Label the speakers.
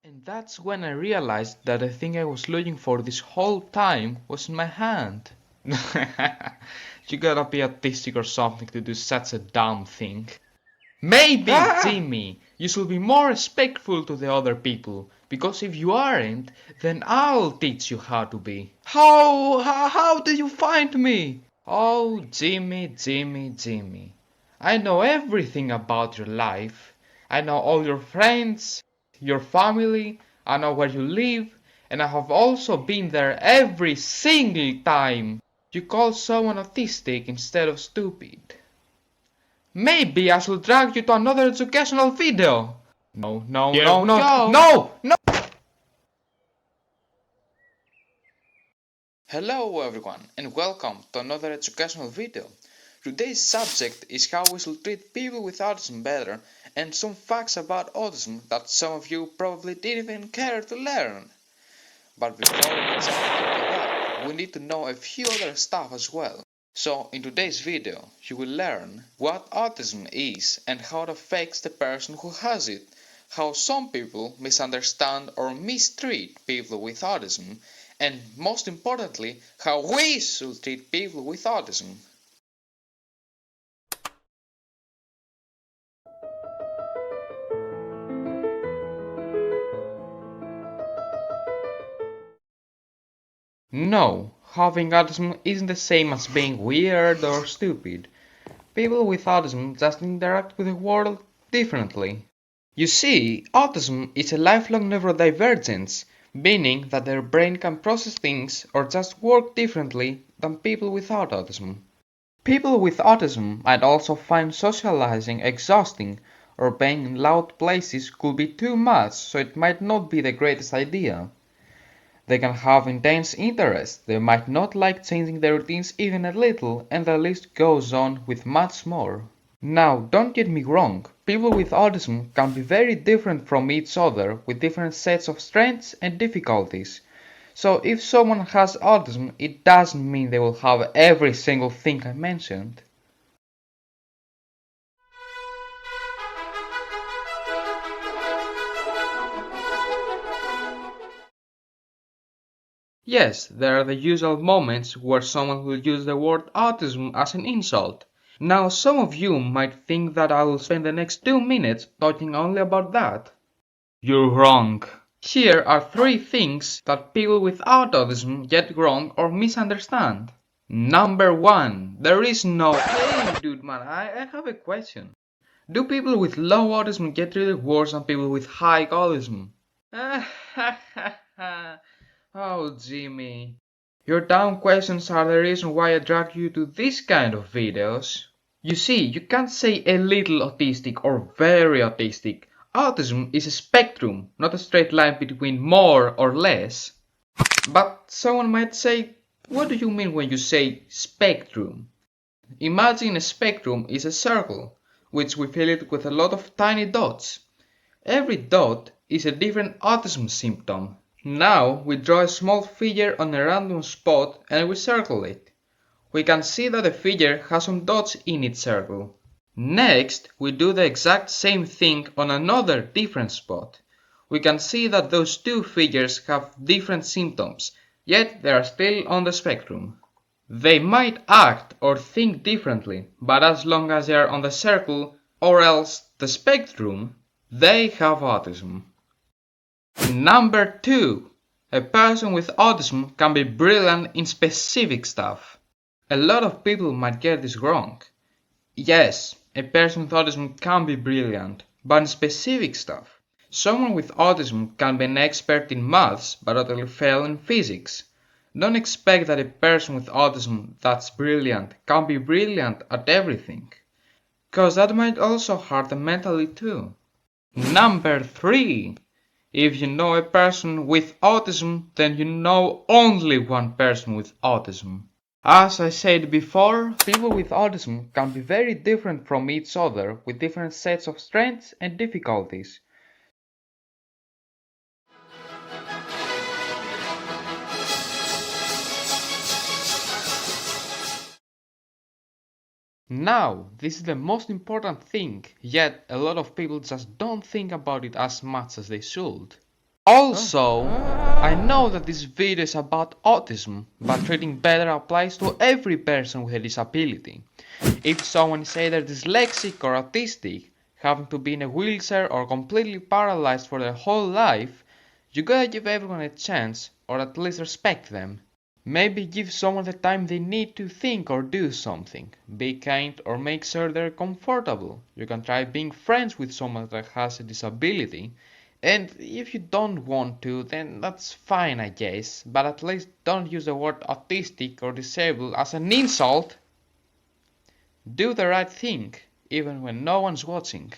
Speaker 1: And that's when I realized that the thing I was looking for this whole time was in my hand. You gotta be autistic or something to do such a dumb thing. Maybe, Jimmy, you should be more respectful to the other people, because if you aren't, then I'll teach you how to be. How do you find me? Oh, Jimmy. I know everything about your life. I know all your friends, your family, I know where you live, and I have also been there every single time you call someone autistic instead of stupid. Maybe I should drag you to another educational video. No! Hello everyone and welcome to another educational video. Today's subject is how we should treat people with autism better and some facts about autism that some of you probably didn't even care to learn. But before we jump into that, we need to know a few other stuff as well. So in today's video, you will learn what autism is and how it affects the person who has it, how some people misunderstand or mistreat people with autism, and most importantly, how we should treat people with autism. No, having autism isn't the same as being weird or stupid. People with autism just interact with the world differently. You see, autism is a lifelong neurodivergence, meaning that their brain can process things or just work differently than people without autism. People with autism might also find socializing exhausting, or being in loud places could be too much, so it might not be the greatest idea. They can have intense interests, they might not like changing their routines even a little, and the list goes on with much more. Now, don't get me wrong, people with autism can be very different from each other with different sets of strengths and difficulties. So if someone has autism, it doesn't mean they will have every single thing I mentioned. Yes, there are the usual moments where someone will use the word autism as an insult. Now, some of you might think that I will spend the next 2 minutes talking only about that. You're wrong. Here are 3 things that people without autism get wrong or misunderstand. Number 1. There is no. Hey, dude, man, I have a question. Do people with low autism get treated worse than people with high autism? Oh, Jimmy. Your dumb questions are the reason why I drag you to this kind of videos. You see, you can't say a little autistic or very autistic. Autism is a spectrum, not a straight line between more or less. But someone might say, what do you mean when you say spectrum? Imagine a spectrum is a circle, which we fill it with a lot of tiny dots. Every dot is a different autism symptom. Now we draw a small figure on a random spot and we circle it. We can see that the figure has some dots in its circle. Next, we do the exact same thing on another different spot. We can see that those two figures have different symptoms, yet they are still on the spectrum. They might act or think differently, but as long as they are on the circle or else the spectrum, they have autism. Number 2. A person with autism can be brilliant in specific stuff. A lot of people might get this wrong. Yes, a person with autism can be brilliant, but in specific stuff. Someone with autism can be an expert in maths but utterly fail in physics. Don't expect that a person with autism that's brilliant can be brilliant at everything. Cause that might also hurt them mentally too. Number 3. If you know a person with autism, then you know only one person with autism. As I said before, people with autism can be very different from each other with different sets of strengths and difficulties. Now, this is the most important thing, yet a lot of people just don't think about it as much as they should. Also, I know that this video is about autism, but treating better applies to every person with a disability. If someone is either dyslexic or autistic, having to be in a wheelchair or completely paralyzed for their whole life, you gotta give everyone a chance, or at least respect them. Maybe give someone the time they need to think or do something. Be kind or make sure they're comfortable. You can try being friends with someone that has a disability. And if you don't want to, then that's fine, I guess. But at least don't use the word autistic or disabled as an insult. Do the right thing, even when no one's watching.